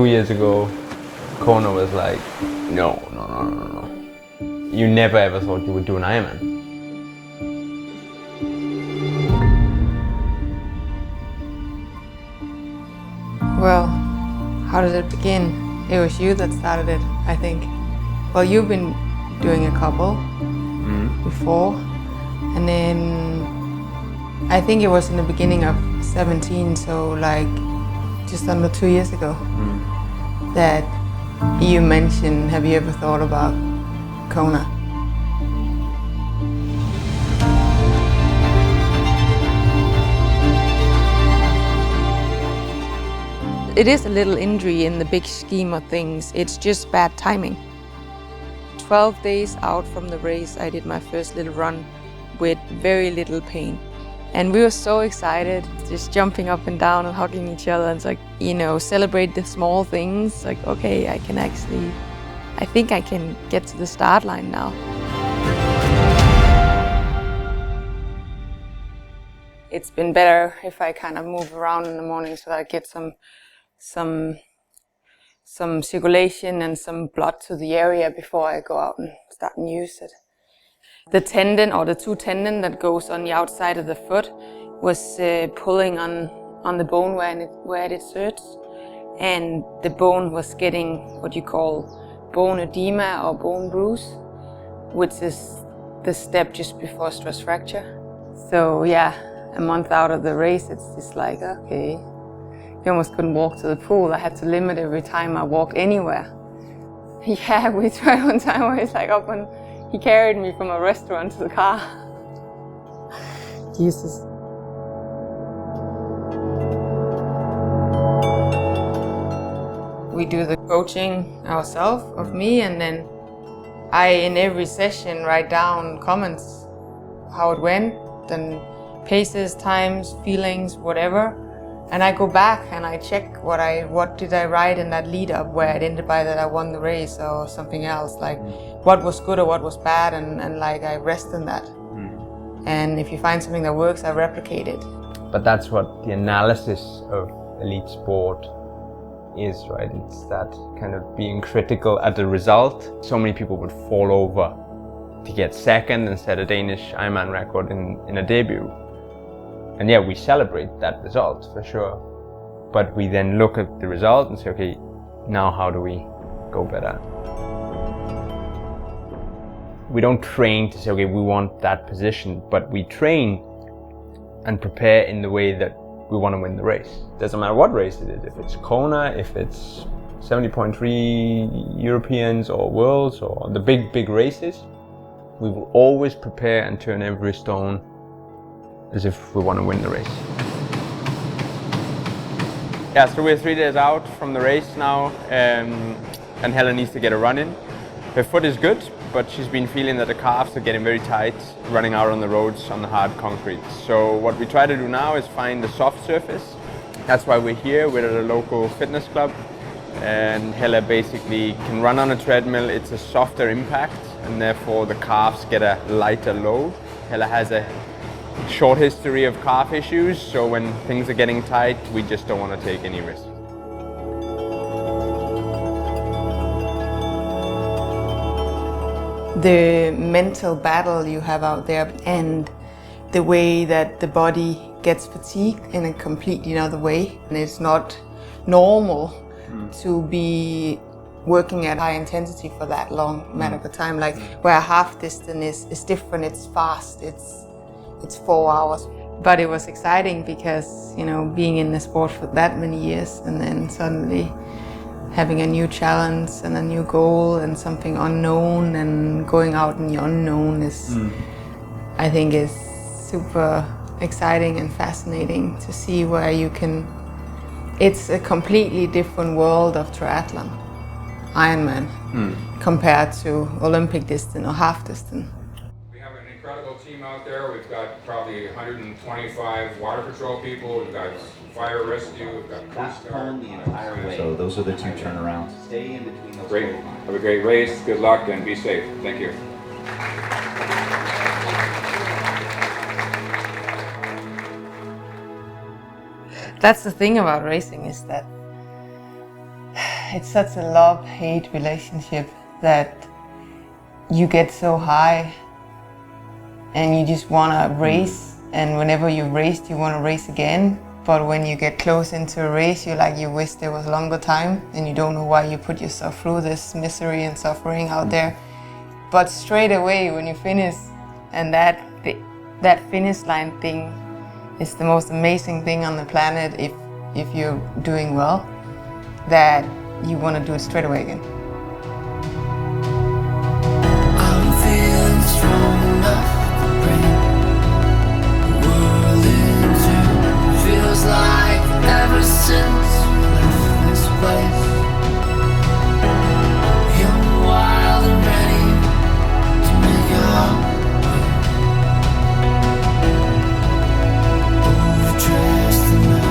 2 years ago, Kona was like, no. You never ever thought you would do an Ironman. Well, how did it begin? It was you that started it, I think. Well, you've been doing a couple before, and then I think it was in the beginning of 17, so like just under 2 years ago, that you mentioned, have you ever thought about Kona? It is a little injury in the big scheme of things. It's just bad timing. 12 days out from the race, I did my first little run with very little pain. And we were so excited, just jumping up and down and hugging each other. And it's like, you know, celebrate the small things. Like, okay, I think I can get to the start line now. It's been better if I kind of move around in the morning so that I get some circulation and some blood to the area before I go out and start and use it. The tendon, or the two tendon that goes on the outside of the foot, was pulling on the bone where it inserts, and the bone was getting what you call bone edema or bone bruise, which is the step just before stress fracture. So yeah, a month out of the race, it's just like, okay, you almost couldn't walk to the pool. I had to limit every time I walked anywhere. Yeah, we tried one time where he's like up and he carried me from a restaurant to the car. Jesus. We do the coaching ourselves of me, and then I, in every session, write down comments, how it went, then paces, times, feelings, whatever. And I go back and I check what did I write in that lead up where it ended by that I won the race or something else, like what was good or what was bad, and like I rest in that. And if you find something that works, I replicate it. But that's what the analysis of elite sport is, right? It's that kind of being critical at the result. So many people would fall over to get second and set a Danish Ironman record in a debut. And yeah, we celebrate that result for sure. But we then look at the result and say, okay, now how do we go better? We don't train to say, okay, we want that position, but we train and prepare in the way that we want to win the race. Doesn't matter what race it is, if it's Kona, if it's 70.3 Europeans or Worlds or the big races, we will always prepare and turn every stone as if we want to win the race. Yeah, so we're 3 days out from the race now, and Helle needs to get a run in. Her foot is good, but she's been feeling that the calves are getting very tight running out on the roads on the hard concrete. So what we try to do now is find the soft surface. That's why we're here. We're at a local fitness club, and Helle basically can run on a treadmill. It's a softer impact, and therefore the calves get a lighter load. Helle has a short history of calf issues, so when things are getting tight, we just don't want to take any risks. The mental battle you have out there and the way that the body gets fatigued in a completely another way. And it's not normal to be working at high intensity for that long amount of time. Like where a half distance is different, it's fast, it's 4 hours. But it was exciting because, you know, being in the sport for that many years and then suddenly having a new challenge and a new goal and something unknown and going out in the unknown is, I think, is super exciting and fascinating to see where you can. It's a completely different world of triathlon, Ironman, compared to Olympic distance or half distance. Incredible team out there. We've got probably 125 water patrol people. We've got fire rescue. We've got Coast Guard. The entire way. So those are the two turnarounds. Stay in between those. Great. Have a great race. Good luck and be safe. Thank you. That's the thing about racing, is that it's such a love-hate relationship that you get so high and you just want to race, and whenever you've raced you want to race again, but when you get close into a race you wish there was longer time and you don't know why you put yourself through this misery and suffering out there. But straight away when you finish, and that finish line thing is the most amazing thing on the planet if you're doing well, that you want to do it straight away again. I'm feeling strong enough to bring the world into. Feels like ever since we left this place, young, wild and ready to make it all. Overdressed and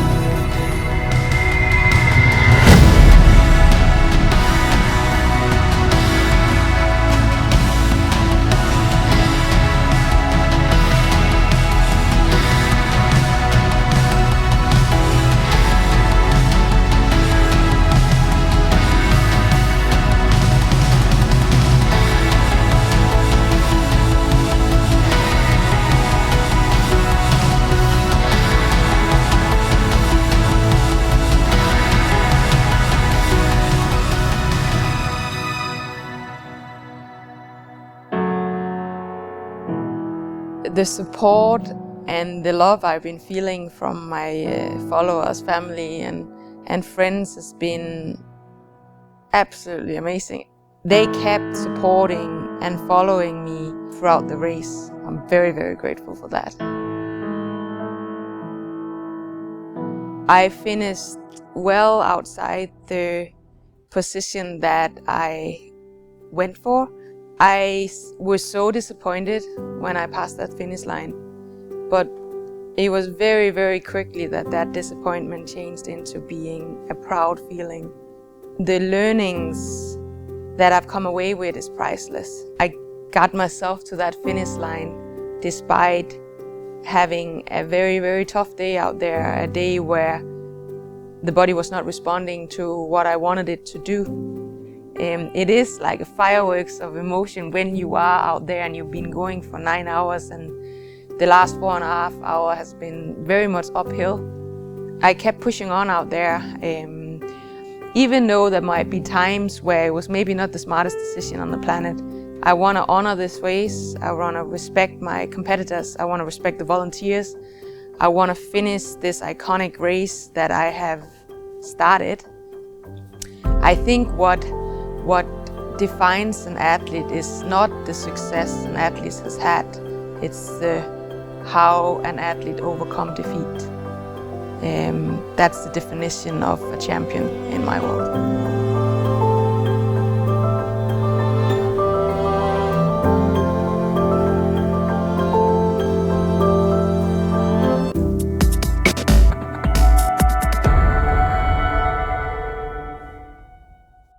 the support and the love I've been feeling from my followers, family and friends has been absolutely amazing. They kept supporting and following me throughout the race. I'm very, very grateful for that. I finished well outside the position that I went for. I was so disappointed when I passed that finish line, but it was very, very quickly that disappointment changed into being a proud feeling. The learnings that I've come away with is priceless. I got myself to that finish line despite having a very, very tough day out there, a day where the body was not responding to what I wanted it to do. It is like a fireworks of emotion when you are out there and you've been going for 9 hours, and the last 4.5 hours has been very much uphill. I kept pushing on out there, even though there might be times where it was maybe not the smartest decision on the planet. I want to honor this race. I want to respect my competitors. I want to respect the volunteers. I want to finish this iconic race that I have started. I think what defines an athlete is not the success an athlete has had, it's how an athlete overcomes defeat. That's the definition of a champion in my world.